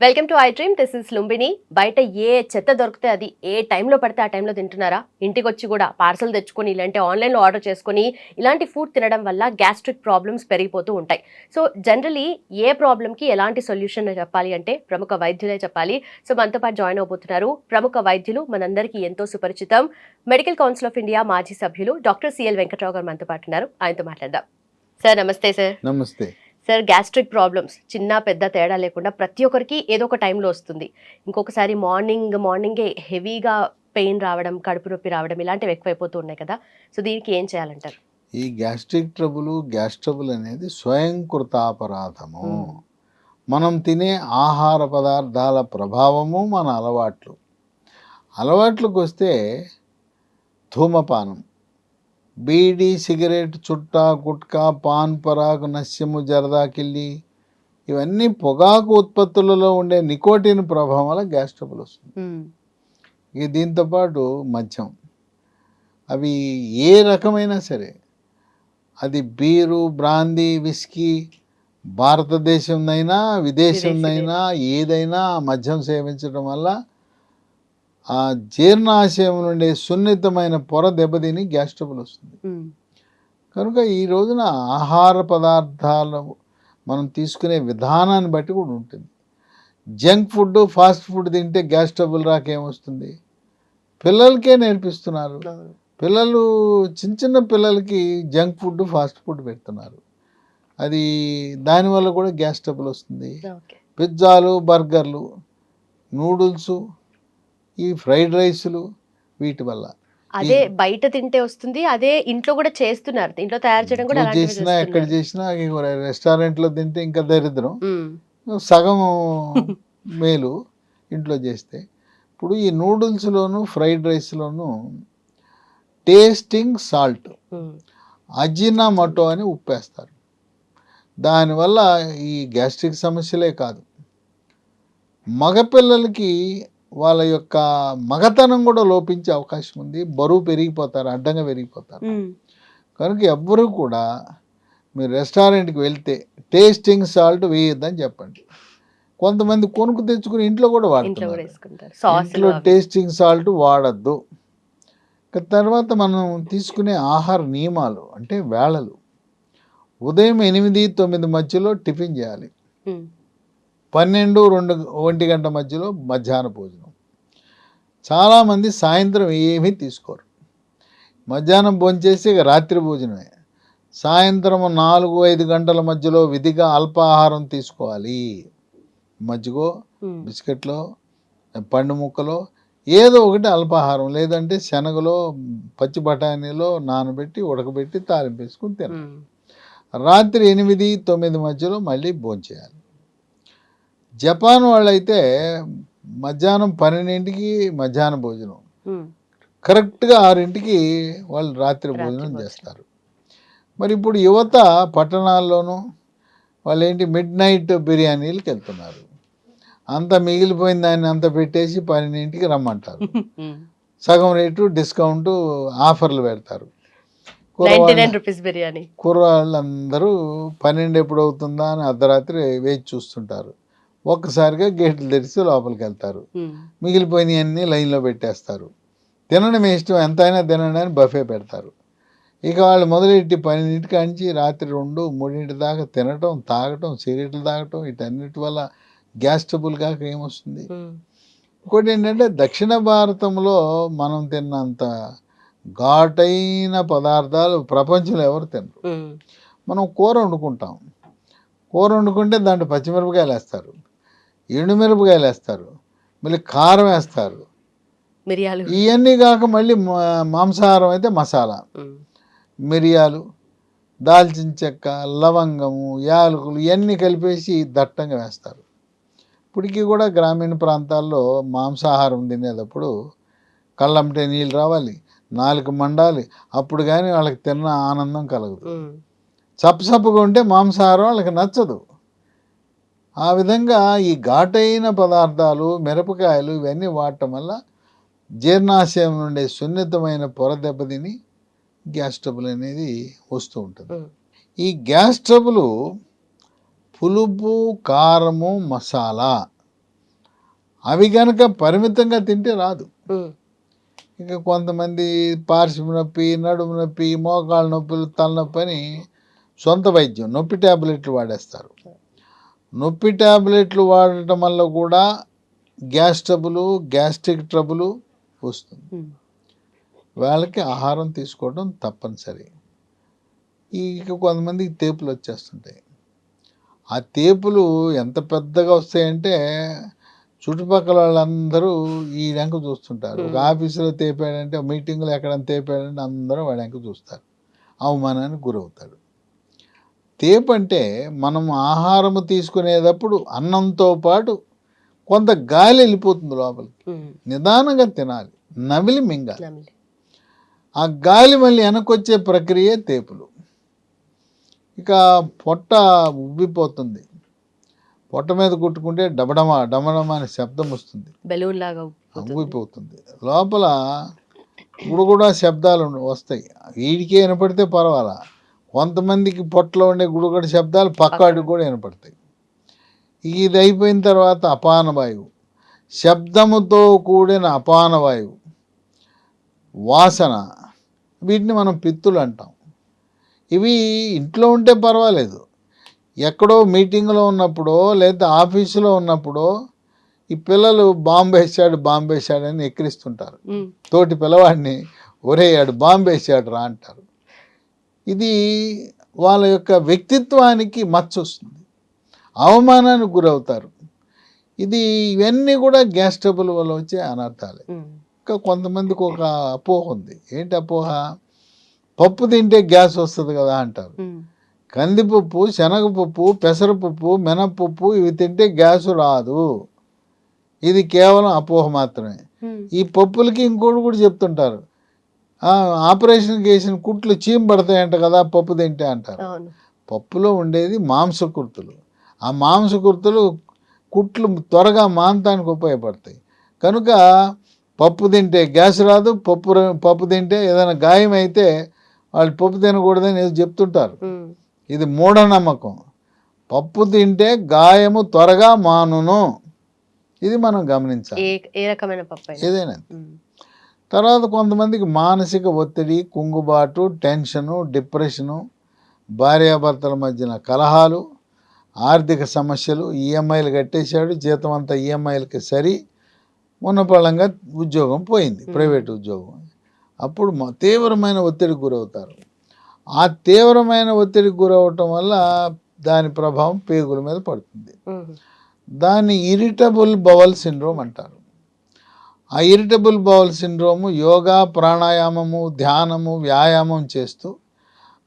Welcome to I dream. This is Lumbini. బయట ఏ చెత్త దొరికితే అది ఏ టైంలో పడితే ఆ టైంలో తింటున్నారా? ఇంటికి వచ్చి కూడా పార్సల్ తెచ్చుకొని ఇలాంటి ఆన్లైన్లో ఆర్డర్ చేసుకొని ఇలాంటి ఫుడ్ తినడం వల్ల గ్యాస్ట్రిక్ ప్రాబ్లమ్స్ పెరిగిపోతూ ఉంటాయి. సో జనరలీ ఏ ప్రాబ్లంకి ఎలాంటి సొల్యూషన్ చెప్పాలి అంటే ప్రముఖ వైద్యులే చెప్పాలి. సో మనతో పాటు జాయిన్ అవబోతున్నారు ప్రముఖ వైద్యులు, మనందరికీ ఎంతో సుపరిచితం, మెడికల్ కౌన్సిల్ ఆఫ్ ఇండియా మాజీ సభ్యులు డాక్టర్ సిఎల్ వెంకట్రావు గారు మనతో పాటు ఉన్నారు. ఆయనతో మాట్లాడదాం. సార్ నమస్తే. సార్ నమస్తే. సార్, గ్యాస్ట్రిక్ ప్రాబ్లమ్స్ చిన్న పెద్ద తేడా లేకుండా ప్రతి ఒక్కరికి ఏదో ఒక టైంలో వస్తుంది. ఇంకొకసారి మార్నింగే హెవీగా పెయిన్ రావడం, కడుపు నొప్పి రావడం ఇలాంటివి ఎక్కువైపోతూ ఉన్నాయి కదా. సో దీనికి ఏం చేయాలంటారు? ఈ గ్యాస్ట్రిక్ గ్యాస్ ట్రబుల్ అనేది స్వయంకృతాపరాధము. మనం తినే ఆహార పదార్థాల ప్రభావము, మన అలవాట్లకు వస్తే ధూమపానం, బీడీ, సిగరెట్, చుట్టా, గుట్కా, పాన్ పరాగు, నస్యము, జరదాకిల్లి ఇవన్నీ పొగాకు ఉత్పత్తులలో ఉండే నికోటిన్ ప్రభావం వల్ల గ్యాస్ ట్రబుల్ వస్తుంది. ఇక దీంతోపాటు మద్యం, అవి ఏ రకమైనా సరే, అది బీరు, బ్రాందీ, విస్కీ, భారతదేశంనైనా విదేశంనైనా ఏదైనా మద్యం సేవించడం వల్ల ఆ జీర్ణాశయం నుండి సున్నితమైన పొర దెబ్బతిని గ్యాస్ ట్రబుల్ వస్తుంది. కనుక ఈ రోజున ఆహార పదార్థాలు మనం తీసుకునే విధానాన్ని బట్టి కూడా ఉంటుంది. జంక్ ఫుడ్, ఫాస్ట్ ఫుడ్ తింటే గ్యాస్ ట్రబుల్ రాకేమొస్తుంది? పిల్లలకే నేర్పిస్తున్నారు. పిల్లలు చిన్న పిల్లలకి జంక్ ఫుడ్, ఫాస్ట్ ఫుడ్ పెడుతున్నారు. అది దానివల్ల కూడా గ్యాస్ ట్రబుల్ వస్తుంది. పిజ్జాలు, బర్గర్లు, నూడిల్స్, ఈ ఫ్రైడ్ రైస్లు, వీటి వల్ల అదే బయట తింటే వస్తుంది, అదే ఇంట్లో కూడా చేస్తున్నారు. ఇంట్లో తయారు చేయడం కూడా చేసినా ఎక్కడ చేసినా రెస్టారెంట్లో తింటే ఇంకా దరిద్రం. సగం మేలు ఇంట్లో చేస్తే. ఇప్పుడు ఈ నూడిల్స్లోను, ఫ్రైడ్ రైస్లోను టేస్టింగ్ సాల్ట్, అజినామోటో అని ఉప్పేస్తారు. దానివల్ల ఈ గ్యాస్ట్రిక్ సమస్యలే కాదు, మగపిల్లలకి వాళ్ళ యొక్క మగతనం కూడా లోపించే అవకాశం ఉంది. బరువు పెరిగిపోతారు, అడ్డంగా పెరిగిపోతారు. కనుక ఎవ్వరూ కూడా మీరు రెస్టారెంట్కి వెళ్తే టేస్టింగ్ సాల్ట్ వేయొద్దని చెప్పండి. కొంతమంది కొనుక్కు తెచ్చుకుని ఇంట్లో కూడా వాడుతున్నారు. ఇంట్లో టేస్టింగ్ సాల్ట్ వాడద్దు. తర్వాత మనం తీసుకునే ఆహార నియమాలు అంటే వేళలు. ఉదయం 8-9 మధ్యలో టిఫిన్ చేయాలి. 12-1 గంట మధ్యలో మధ్యాహ్న భోజనం. చాలామంది సాయంత్రం ఏమీ తీసుకోరు. మధ్యాహ్నం భోంచేసి ఇక రాత్రి భోజనమే. సాయంత్రం 4-5 గంటల మధ్యలో విధిగా అల్పాహారం తీసుకోవాలి. మజ్జిగో, బిస్కెట్లో, పండు ముక్కలో ఏదో ఒకటి అల్పాహారం, లేదంటే శనగలో, పచ్చి బఠానీలో నానబెట్టి ఉడకబెట్టి తాలింపేసుకుని తినాలి. రాత్రి 8-9 మధ్యలో మళ్ళీ భోంచేయాలి. జపాన్ వాళ్ళైతే మధ్యాహ్నం 12ంటికి మధ్యాహ్న భోజనం, కరెక్ట్గా 6ంటికి వాళ్ళు రాత్రి భోజనం చేస్తారు. మరి ఇప్పుడు యువత పట్టణాల్లోనూ వాళ్ళు ఏంటి మిడ్ నైట్ బిర్యానీలకు వెళ్తున్నారు. అంత మిగిలిపోయిన దాన్ని అంత పెట్టేసి 12ంటికి రమ్మంటారు. సగం రేటు డిస్కౌంట్ ఆఫర్లు పెడతారు. కుర్రవాళ్ళందరూ 12 ఎప్పుడు అవుతుందా అని అర్ధరాత్రి వేచి చూస్తుంటారు. ఒక్కసారిగా గేట్లు తెరిచి లోపలికి వెళ్తారు. మిగిలిపోయినవన్నీ లైన్లో పెట్టేస్తారు. తినడం ఇష్టం, ఎంతైనా తినండి అని బఫే పెడతారు. ఇక వాళ్ళు మొదలెట్టి 12ంటి కాంచి రాత్రి 2-3 దాకా తినటం, తాగటం, సిగరెట్లు తాగటం, వీటన్నిటి వల్ల గ్యాస్ ట్రబుల్ కాక ఏమొస్తుంది? ఇంకోటి ఏంటంటే దక్షిణ భారతంలో మనం తిన్నంత ఘాటైన పదార్థాలు ప్రపంచంలో ఎవరు తినరు. మనం కూర వండుకుంటాం. కూర వండుకుంటే దాంట్లో పచ్చిమిరపకాయలు వేస్తారు, ఎండుమిరపకాయలు వేస్తారు, మళ్ళీ కారం వేస్తారు, మిరియాలు, ఇవన్నీ కాక మళ్ళీ మాంసాహారం అయితే మసాలా, మిరియాలు, దాల్చిన చెక్క, లవంగము, యాలకులు ఇవన్నీ కలిపేసి దట్టంగా వేస్తారు. ఇప్పటికీ కూడా గ్రామీణ ప్రాంతాల్లో మాంసాహారం తినేటప్పుడు కళ్ళంటే నీళ్ళు రావాలి, నాలుక మండాలి, అప్పుడు కానీ వాళ్ళకి తిన్న ఆనందం కలగదు. చప్పగా ఉంటే మాంసాహారం వాళ్ళకి నచ్చదు. ఆ విధంగా ఈ ఘాటైన పదార్థాలు, మిరపకాయలు ఇవన్నీ వాడటం వల్ల జీర్ణాశయం నుండి సున్నితమైన పొర దెబ్బతిని గ్యాస్ ట్రబుల్ అనేది వస్తూ ఉంటుంది. ఈ గ్యాస్ ట్రబుల్ పులుపు, కారము, మసాలా అవి కనుక పరిమితంగా తింటే రాదు. ఇక కొంతమంది పార్శ్వ నొప్పి, నడుము నొప్పి, మోకాళ్ళ నొప్పులు, తలనొప్పి అని సొంత వైద్యం నొప్పి ట్యాబ్లెట్లు వాడేస్తారు. నొప్పి ట్యాబ్లెట్లు వాడటం వల్ల కూడా గ్యాస్ ట్రబుల్, గ్యాస్ట్రిక్ ట్రబుల్ వస్తుంది. వాళ్ళకి ఆహారం తీసుకోవడం తప్పనిసరి. ఇక కొంతమందికి తేపులు వచ్చేస్తుంటాయి. ఆ తేపులు ఎంత పెద్దగా వస్తాయంటే చుట్టుపక్కల వాళ్ళందరూ ఈ వెంక చూస్తుంటారు. ఒక ఆఫీసులో తేపాడంటే, మీటింగ్లో ఎక్కడైనా తేపాడంటే అందరూ వాడి వెంక చూస్తారు. అవమానానికి గురవుతాడు. తేపు అంటే మనం ఆహారము తీసుకునేటప్పుడు అన్నంతో పాటు కొంత గాలి వెళ్ళిపోతుంది లోపలికి. నిదానంగా తినాలి, నమిలి మింగాలి. ఆ గాలి మళ్ళీ వెనకొచ్చే ప్రక్రియ తేపులు. ఇక పొట్ట ఉబ్బిపోతుంది. పొట్ట మీద కుట్టుకుంటే డబడమా డమడమా అనే శబ్దం వస్తుంది, బెలూన్ లాగా ఉబ్బిపోతుంది. లోపల గుడుగుడా శబ్దాలు వస్తాయి. వీడికే వినపడితే పర్వాలా, కొంతమందికి పొట్టలో ఉండే గుడుగుడ శబ్దాలు పక్కాడికి కూడా వినపడతాయి. ఇది అయిపోయిన తర్వాత అపానవాయువు, శబ్దముతో కూడిన అపానవాయువు, వాసన, వీటిని మనం పిత్తులు అంటాం. ఇవి ఇంట్లో ఉంటే పర్వాలేదు, ఎక్కడో మీటింగ్లో ఉన్నప్పుడో లేదా ఆఫీసులో ఉన్నప్పుడో ఈ పిల్లలు బాంబేశాడు అని ఎక్కిరిస్తుంటారు. తోటి పిల్లవాడిని, ఒరే ఆడు బాంబేశాడు రా అంటారు. ఇది వాళ్ళ యొక్క వ్యక్తిత్వానికి మచ్చ వస్తుంది, అవమానానికి గురవుతారు. ఇవన్నీ కూడా గ్యాస్ ట్రబుల్ వల్ల వచ్చే అనర్థాలే. ఇంకా కొంతమందికి ఒక అపోహ ఉంది. ఏంటి అపోహ? పప్పు తింటే గ్యాస్ వస్తుంది కదా అంటారు. కందిపప్పు, శనగపప్పు, పెసరపప్పు, మినపప్పు ఇవి తింటే గ్యాసు రాదు. ఇది కేవలం అపోహ మాత్రమే. ఈ పప్పులకి ఇంకోటి కూడా చెప్తుంటారు, ఆపరేషన్ చేసిన కుట్లు చీమ పడతాయంట కదా పప్పు తింటే అంటారు. పప్పులో ఉండేది మాంసకృతులు. ఆ మాంసకృతులు కుట్లు త్వరగా మాంతానికి ఉపయోగపడతాయి. కనుక పప్పు తింటే గ్యాస్ రాదు, పప్పు తింటే ఏదైనా గాయం అయితే వాళ్ళు పప్పు తినకూడదని ఏదో చెప్తుంటారు. ఇది మూఢనమ్మకం. పప్పు తింటే గాయము త్వరగా మానును, ఇది మనం గమనించాలి. ఏదైనా. తర్వాత కొంతమందికి మానసిక ఒత్తిడి, కుంగుబాటు, టెన్షను, డిప్రెషను, భార్యాభర్తల మధ్యన కలహాలు, ఆర్థిక సమస్యలు, ఈఎంఐలు కట్టేశాడు, జీతం అంతా ఈఎంఐలకి సరి, ఉన్నపళంగా ఉద్యోగం పోయింది, ప్రైవేట్ ఉద్యోగం. అప్పుడు తీవ్రమైన ఒత్తిడికి గురవుతారు. ఆ తీవ్రమైన ఒత్తిడికి గురవటం వల్ల దాని ప్రభావం పేగుల మీద పడుతుంది. దాన్ని ఇరిటబుల్ బవల్ సిండ్రోమ్ అంటారు. ఆ ఇరిటబుల్ బవల్ సిండ్రోము యోగా, ప్రాణాయామము, ధ్యానము, వ్యాయామం చేస్తూ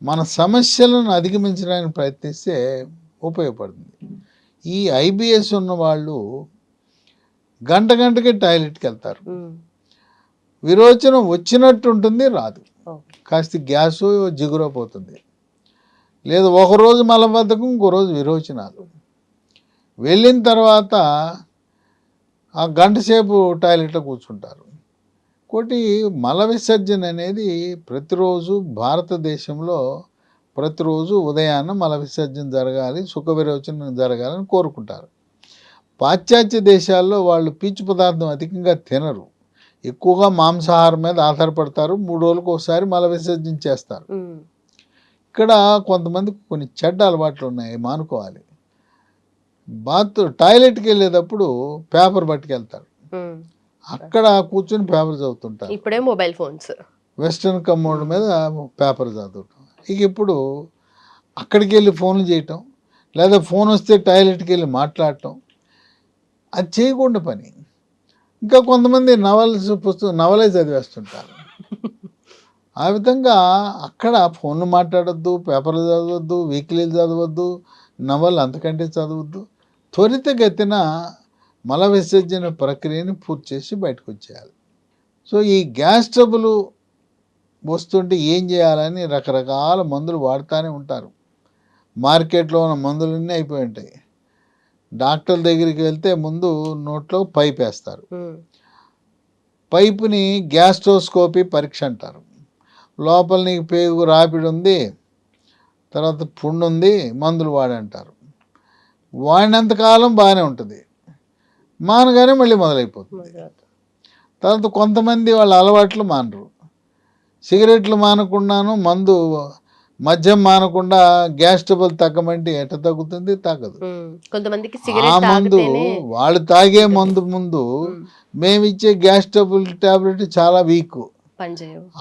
మన సమస్యలను అధిగమించడానికి ప్రయత్నిస్తే ఉపయోగపడుతుంది. ఈ ఐబిఎస్ ఉన్న వాళ్ళు గంటకి టాయిలెట్కి వెళ్తారు. విరోచనం వచ్చినట్టు ఉంటుంది, రాదు. కాస్త గ్యాసు జిగురైపోతుంది. లేదు ఒకరోజు మలబద్ధకం, ఇంకో రోజు విరోచనాలు. వెళ్ళిన తర్వాత ఆ గంట సేపు టాయిలెట్లో కూర్చుంటారు. ఒకటి మల విసర్జన అనేది ప్రతిరోజు భారతదేశంలో ప్రతిరోజు ఉదయాన్నే మల విసర్జన జరగాలి, సుఖ విరోచనం జరగాలని కోరుకుంటారు. పాశ్చాత్య దేశాల్లో వాళ్ళు పీచు పదార్థం అధికంగా తినరు, ఎక్కువగా మాంసాహారం మీద ఆధారపడతారు. 3 రోజులకు ఒకసారి మల విసర్జన చేస్తారు. ఇక్కడ కొంతమందికి కొన్ని చెడ్డ అలవాట్లు ఉన్నాయి, మానుకోవాలి. టాయిలెట్కి వెళ్ళేటప్పుడు పేపర్ పట్టుకెళ్తారు, అక్కడ కూర్చొని పేపర్ చదువుతుంటారు. ఇప్పుడే మొబైల్ ఫోన్స్, వెస్ట్రన్ కమోడ్ మీద పేపర్ చదవటం. ఇక ఇప్పుడు అక్కడికి వెళ్ళి ఫోన్లు చేయటం, లేదా ఫోన్ వస్తే టాయిలెట్కి వెళ్ళి మాట్లాడటం, అది చేయకుండా పని. ఇంకా కొంతమంది నవలే చదివేస్తుంటారు. ఆ విధంగా అక్కడ ఫోన్లు మాట్లాడొద్దు, పేపర్లు చదవద్దు, వీక్లీలు చదవద్దు, నవలు అంతకంటే చదవద్దు. త్వరితగతిన మల విసర్జన ప్రక్రియని పూర్తి చేసి బయటకు వచ్చేయాలి. సో ఈ గ్యాస్ ట్రబుల్ వస్తుంటే ఏం చేయాలని రకరకాల మందులు వాడుతూనే ఉంటారు. మార్కెట్లో ఉన్న మందులన్నీ అయిపోయి ఉంటాయి. డాక్టర్ దగ్గరికి వెళ్తే ముందు నోట్లో పైప్ వేస్తారు. పైపుని గ్యాస్ట్రోస్కోపీ పరీక్ష అంటారు. లోపల నీకు పేగు రాపిడి ఉంది, తర్వాత పుండు ఉంది మందులు వాడంటారు. వాడినంతకాలం బాగానే ఉంటుంది, మానగానే మళ్ళీ మొదలైపోతుంది. తర్వాత కొంతమంది వాళ్ళ అలవాట్లు మానరు. సిగరెట్లు మానకుండాను మందు మద్యం మానకుండా గ్యాస్ ట్రబుల్ తగ్గమంటే ఎట తగ్గుతుంది? తగ్గదు. కొంతమందికి ఆ మందు వాళ్ళు తాగే మందు ముందు మేమిచ్చే గ్యాస్ ట్రబుల్ టాబ్లెట్ చాలా వీక్.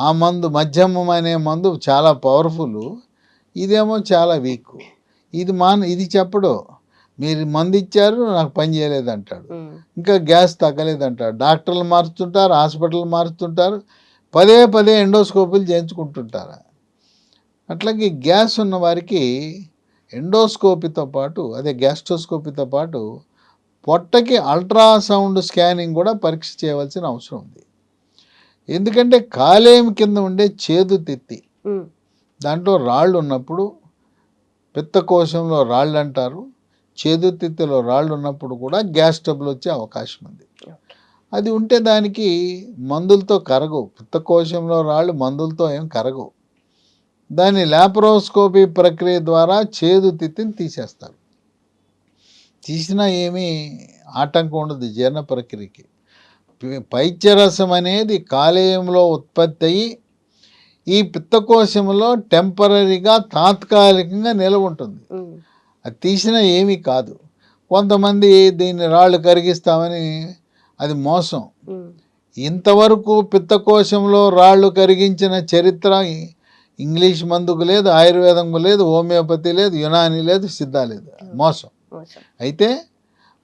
ఆ మందు మద్యం అనే మందు చాలా పవర్ఫుల్, ఇదేమో చాలా వీక్. ఇది చెప్పడు. మీరు మందు ఇచ్చారు నాకు పని చేయలేదు అంటాడు, ఇంకా గ్యాస్ తగ్గలేదు అంటాడు. డాక్టర్లు మారుస్తుంటారు, హాస్పిటల్ మారుస్తుంటారు, పదే పదే ఎండోస్కోపీలు చేయించుకుంటుంటారు. అట్లాగే గ్యాస్ ఉన్న వారికి ఎండోస్కోపీతో పాటు, అదే గ్యాస్ట్రోస్కోపీతో పాటు పొట్టకి అల్ట్రాసౌండ్ స్కానింగ్ కూడా పరీక్ష చేయవలసిన అవసరం ఉంది. ఎందుకంటే కాలేయం కింద ఉండే చేదు తిత్తి, దాంట్లో రాళ్ళు ఉన్నప్పుడు పిత్తకోశంలో రాళ్ళు అంటారు, చేదు తిత్తిలో రాళ్ళు ఉన్నప్పుడు కూడా గ్యాస్ ట్రబుల్ వచ్చే అవకాశం ఉంది. అది ఉంటే దానికి మందులతో కరగవు. పిత్తకోశంలో రాళ్ళు మందులతో ఏం కరగవు. దాన్ని లాప్రోస్కోపీ ప్రక్రియ ద్వారా చేదు తిత్తిని తీసేస్తారు. తీసినా ఏమీ ఆటంకం ఉండదు జీర్ణ ప్రక్రియకి. పైత్యరసం అనేది కాలేయంలో ఉత్పత్తి అయ్యి ఈ పిత్తకోశంలో టెంపరీగా తాత్కాలికంగా నిలవ ఉంటుంది. అది తీసినా ఏమీ కాదు. కొంతమంది దీన్ని రాళ్ళు కరిగిస్తామని, అది మోసం. ఇంతవరకు పిత్తకోశంలో రాళ్ళు కరిగించిన చరిత్ర ఇంగ్లీష్ మందుకు లేదు, ఆయుర్వేదంకు లేదు, హోమియోపతి లేదు, యునాని లేదు, సిద్ధ లేదు. మోసం. అయితే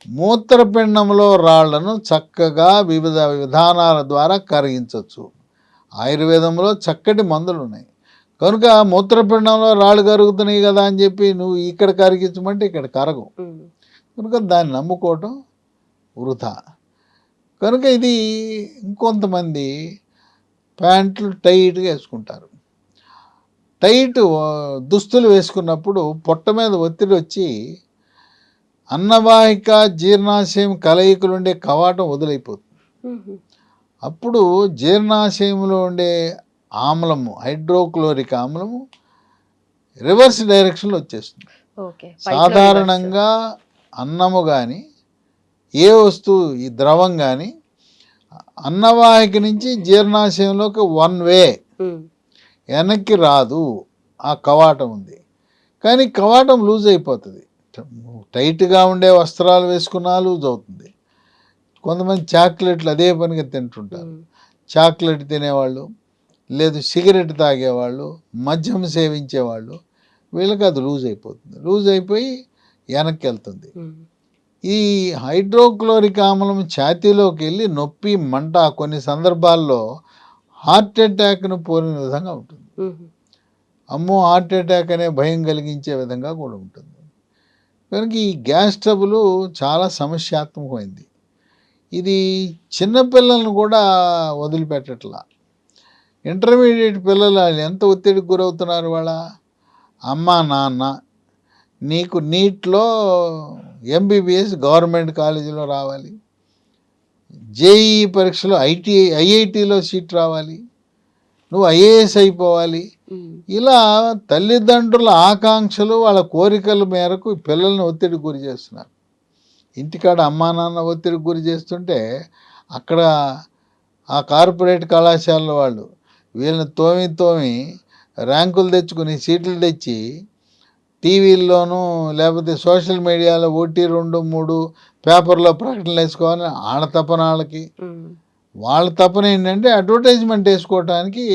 మూత్రపిండంలో రాళ్లను చక్కగా వివిధ విధానాల ద్వారా కరిగించవచ్చు. ఆయుర్వేదంలో చక్కటి మందులు ఉన్నాయి. కనుక మూత్రపిండంలో రాళ్ళు కరుగుతున్నాయి కదా అని చెప్పి నువ్వు ఇక్కడ కరిగించమంటే ఇక్కడ కరగవు. కనుక దాన్ని నమ్ముకోవటం వృధా. కనుక ఇది ఇంకొంతమంది ప్యాంట్లు టైట్గా వేసుకుంటారు. టైట్ దుస్తులు వేసుకున్నప్పుడు పొట్ట మీద ఒత్తిడి వచ్చి అన్నవాహిక జీర్ణాశయం కలయికలు ఉండే కవాటం వదిలైపోతుంది. అప్పుడు జీర్ణాశయంలో ఉండే ఆమ్లము, హైడ్రోక్లోరిక్ ఆమ్లము రివర్స్ డైరెక్షన్లో వచ్చేస్తుంది. సాధారణంగా అన్నము కానీ ఏ వస్తువు, ఈ ద్రవం కానీ అన్నవాహిక నుంచి జీర్ణాశయంలోకి వన్ వే, వెనక్కి రాదు. ఆ కవాటం ఉంది, కానీ కవాటం లూజ్ అయిపోతుంది. టైట్గా ఉండే వస్త్రాలు వేసుకున్నా లూజ్ అవుతుంది. కొంతమంది చాక్లెట్లు అదే పనిగా తింటుంటారు. చాక్లెట్ తినేవాళ్ళు, లేదు సిగరెట్ తాగేవాళ్ళు, మద్యం సేవించేవాళ్ళు, వీళ్ళకి అది లూజ్ అయిపోతుంది. లూజ్ అయిపోయి వెనక్కి వెళ్తుంది. ఈ హైడ్రోక్లోరిక్ ఆమ్లం ఛాతీలోకి వెళ్ళి నొప్పి, మంట, కొన్ని సందర్భాల్లో హార్ట్ అటాక్ను పోలిన విధంగా ఉంటుంది. అమ్మో హార్ట్ అటాక్ అనే భయం కలిగించే విధంగా కూడా ఉంటుంది. కనుక ఈ గ్యాస్ ట్రబుల్ చాలా సమస్యాత్మకమైంది. ఇది చిన్నపిల్లలను కూడా వదిలిపెట్టట్లా. ఇంటర్మీడియట్ పిల్లలు ఎంత ఒత్తిడికి గురవుతున్నారు. వాళ్ళ అమ్మ నాన్న నీకు నీట్లో ఎంబీబీఎస్ గవర్నమెంట్ కాలేజీలో రావాలి, జేఈఈ పరీక్షలో ఐఐటీలో సీట్ రావాలి, నువ్వు ఐఏఎస్ అయిపోవాలి. ఇలా తల్లిదండ్రుల ఆకాంక్షలు, వాళ్ళ కోరికల మేరకు పిల్లల్ని ఒత్తిడికి గురి చేస్తున్నారు. ఇంటికాడ అమ్మా నాన్న ఒత్తిడికి గురి చేస్తుంటే అక్కడ ఆ కార్పొరేట్ కళాశాలలో వాళ్ళు వీళ్ళని తోమి ర్యాంకులు తెచ్చుకుని సీట్లు తెచ్చి టీవీల్లోనూ లేకపోతే సోషల్ మీడియాలో 1, 2, 3 పేపర్లో ప్రకటనలు వేసుకోవాలని వాళ్ళ తపన. వాళ్ళ తపన ఏంటంటే అడ్వర్టైజ్మెంట్ వేసుకోవటానికి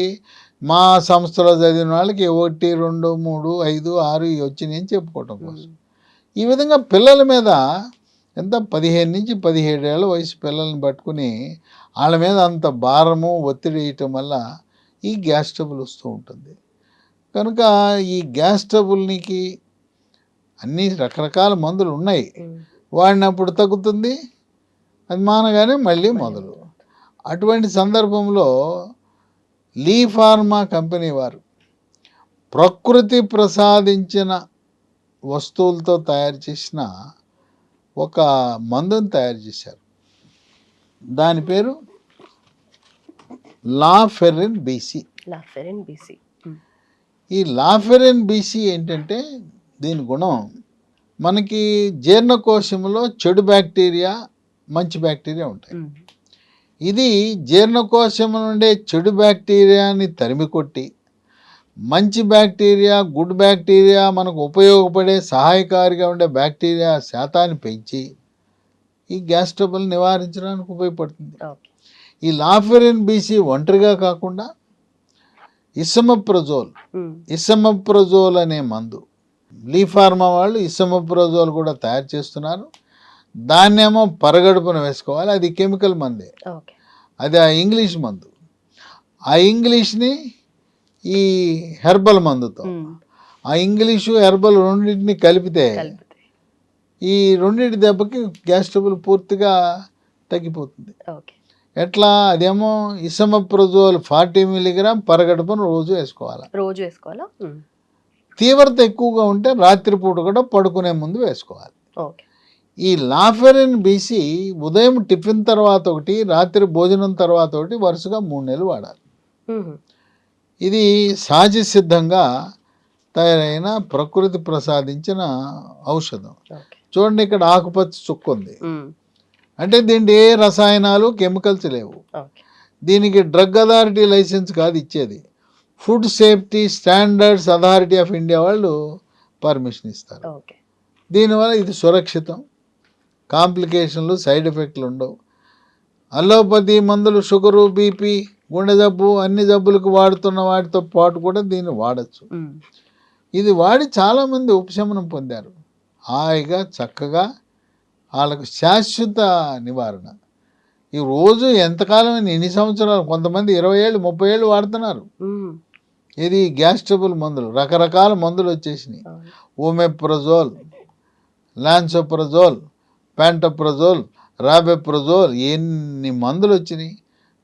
మా సంస్థలో చదివిన వాళ్ళకి 1, 2, 3, 5, 6 వచ్చినాయి అని చెప్పుకోవటం కోసం. ఈ విధంగా పిల్లల మీద ఎంత 15 నుంచి 17 ఏళ్ళ వయసు పిల్లల్ని పట్టుకుని వాళ్ళ మీద అంత భారము, ఒత్తిడి వేయటం వల్ల ఈ గ్యాస్ ట్రబుల్ వస్తూ ఉంటుంది. కనుక ఈ గ్యాస్ ట్రబుల్నికి అన్ని రకరకాల మందులు ఉన్నాయి. వాడినప్పుడు తగ్గుతుంది, అది మానగానే మళ్ళీ మొదలు. అటువంటి సందర్భంలో లీ ఫార్మా కంపెనీ వారు ప్రకృతి ప్రసాదించిన వస్తువులతో తయారు చేసిన ఒక మందుని తయారు చేశారు. దాని పేరు లాఫెరిన్ బీసీ. ఈ లాఫెరిన్ బీసీ ఏంటంటే దీని గుణం మనకి జీర్ణకోశంలో చెడు బ్యాక్టీరియా మంచి బ్యాక్టీరియా ఉంటాయి. ఇది జీర్ణకోశం నుండే చెడు బ్యాక్టీరియాని తరిమి కొట్టి మంచి బ్యాక్టీరియా గుడ్ బ్యాక్టీరియా మనకు ఉపయోగపడే సహాయకారిగా ఉండే బ్యాక్టీరియా శాతాన్ని పెంచి ఈ గ్యాస్ ట్రబుల్ నివారించడానికి ఉపయోగపడుతుంది. ఈ లాఫెరిన్ బీసీ ఒంటరిగా కాకుండా ఇసమప్రజోల్ అనే మందు లీ ఫార్మా వాళ్ళు ఇసమప్రజోల్ కూడా తయారు చేస్తున్నారు. దాన్నేమో పరగడుపున వేసుకోవాలి, అది కెమికల్ మందే, అది ఆ ఇంగ్లీష్ మందు. ఆ ఇంగ్లీష్ని ఈ హెర్బల్ మందుతో ఆ ఇంగ్లీషు హెర్బల్ రెండింటిని కలిపితే ఈ రెండింటి దెబ్బకి గ్యాస్ ట్రబుల్ పూర్తిగా తగ్గిపోతుంది. ఎట్లా? అదేమో ఇసమప్రజోల్ 40 మిల్లీగ్రామ్ పరగడుపున రోజు వేసుకోవాలా. తీవ్రత ఎక్కువగా ఉంటే రాత్రిపూట కూడా పడుకునే ముందు వేసుకోవాలి. ఈ లాఫెరిన్ బీసీ ఉదయం టిఫిన్ తర్వాత ఒకటి, రాత్రి భోజనం తర్వాత ఒకటి, వరుసగా 3 నెలలు వాడాలి. ఇది సహజ సిద్ధంగా తయారైన ప్రకృతి ప్రసాదించిన ఔషధం. చూడండి, ఇక్కడ ఆకుపచ్చ చుక్క ఉంది అంటే దీంట్లో ఏ రసాయనాలు కెమికల్స్ లేవు. దీనికి డ్రగ్ అథారిటీ లైసెన్స్ కాదు ఇచ్చేది, food safety standards authority of India వాళ్ళు పర్మిషన్ ఇస్తారు. దీనివల్ల ఇది సురక్షితం, కాంప్లికేషన్లు సైడ్ ఎఫెక్ట్లు ఉండవు. అలోపతి మందులు షుగరు బీపీ గుండె జబ్బు అన్ని జబ్బులకు వాడుతున్న వాటితో పాటు కూడా దీన్ని వాడచ్చు. ఇది వాడి చాలామంది ఉపశమనం పొందారు, హాయిగా చక్కగా వాళ్ళకు శాశ్వత నివారణ. ఈ రోజు ఎంతకాలం ఎన్ని సంవత్సరాలు, కొంతమంది 20 ఏళ్ళు 30 ఏళ్ళు వాడుతున్నారు. ఇది గ్యాస్ ట్రబుల్ మందులు, రకరకాల మందులు వచ్చేసినాయి. ఓమెప్రజోల్, లాన్సోప్రజోల్, ప్యాంటోప్రజోల్, రాబెప్రజోల్, ఎన్ని మందులు వచ్చినాయి.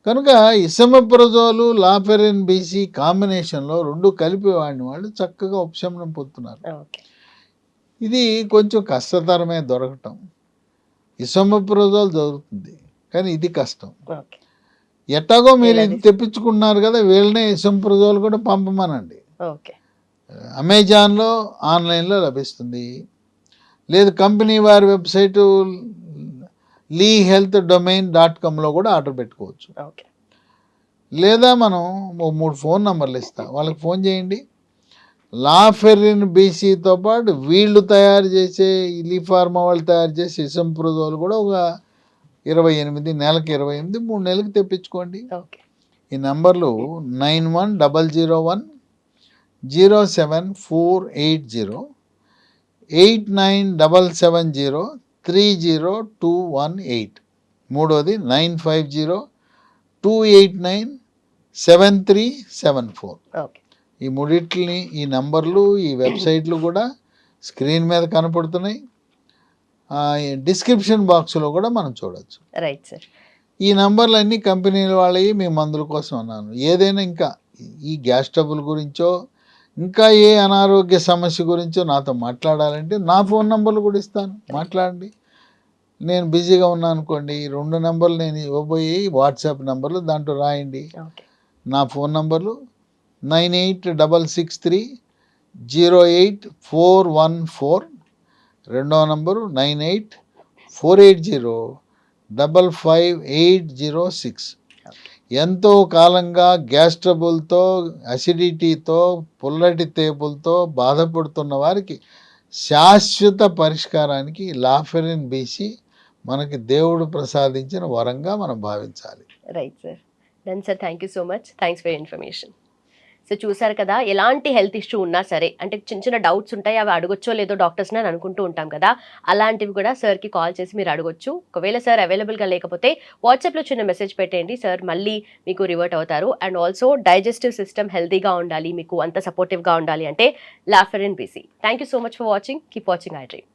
కనుక ఇసమప్రజోలు లాఫెరిన్ బీసీ కాంబినేషన్లో రెండు కలిపి వాడిన వాళ్ళు చక్కగా ఉపశమనం పొందుతున్నారు. ఇది కొంచెం కష్టతరమే దొరకటం. ఇసమప్రజోల్ దొరుకుతుంది కానీ ఇది కష్టం. ఎట్టాగో మీరు ఇది తెప్పించుకున్నారు కదా, వీళ్ళనే ఇసమప్రజోల్ కూడా పంపమనండి. అమెజాన్లో ఆన్లైన్లో లభిస్తుంది, లేదు కంపెనీ వారి వెబ్సైటు lehealthdomain.comలో కూడా ఆర్డర్ పెట్టుకోవచ్చు. లేదా మనం 3 ఫోన్ నంబర్లు ఇస్తాం, వాళ్ళకి ఫోన్ చేయండి. లాఫెరిన్ బీసీతో పాటు వీళ్ళు తయారు చేసే లీ ఫార్మా వాళ్ళు తయారు చేసే ఇసంప్రజోల్ కూడా ఒక 28, నెలకు 28, 3 నెలలకు తెప్పించుకోండి. ఈ నంబర్లు 9100070480, 8977030218, మూడోది 9502897374. ఈ మూడిట్లని, ఈ నంబర్లు, ఈ వెబ్సైట్లు కూడా స్క్రీన్ మీద కనపడుతున్నాయి. డిస్క్రిప్షన్ బాక్స్లో కూడా మనం చూడవచ్చు. Right sir. ఈ నంబర్లన్నీ కంపెనీల వాళ్ళవి, మీ మందుల కోసం అన్నాను. ఏదైనా ఇంకా ఈ గ్యాస్ ట్రబుల్ గురించో ఇంకా ఏ అనారోగ్య సమస్య గురించో నాతో మాట్లాడాలంటే నా ఫోన్ నంబర్లు కూడా ఇస్తాను, మాట్లాడండి. నేను బిజీగా ఉన్నాను అనుకోండి, 2 నంబర్లు నేను ఇవ్వబోయి వాట్సాప్ నంబర్లు, దాంట్లో రాయండి. నా ఫోన్ నంబర్లు 9866308414, రెండో నంబరు 9848055806. ఎంతో కాలంగా గ్యాస్ ట్రబుల్తో, అసిడిటీతో, పుల్లటి తేపులతో బాధపడుతున్న వారికి శాశ్వత పరిష్కారానికి లాఫెరిన్ బీసీ మనకి దేవుడు ప్రసాదించిన వరంగా మనం భావించాలి. Right sir. Done sir, thank you so much, thanks for information. So చూసారు కదా, ఎలాంటి హెల్త్ ఇష్యూ ఉన్నా సరే, అంటే చిన్న చిన్న డౌట్స్ ఉంటాయి, అవి అడగొచ్చో లేదో డాక్టర్స్ని అని అనుకుంటూ ఉంటాం కదా, అలాంటివి కూడా సార్కి కాల్ చేసి మీరు అడగొచ్చు. ఒకవేళ సార్ అవైలబుల్గా లేకపోతే వాట్సాప్లో చిన్న మెసేజ్ పెట్టేయండి, సార్ మళ్ళీ మీకు రివర్ట్ అవుతారు. అండ్ ఆల్సో డైజెస్టివ్ సిస్టమ్ హెల్తీగా ఉండాలి, మీకు అంత సపోర్టివ్గా ఉండాలి అంటే లాఫెరిన్ బీసీ. Thank you so much for watching, keep watching I dream.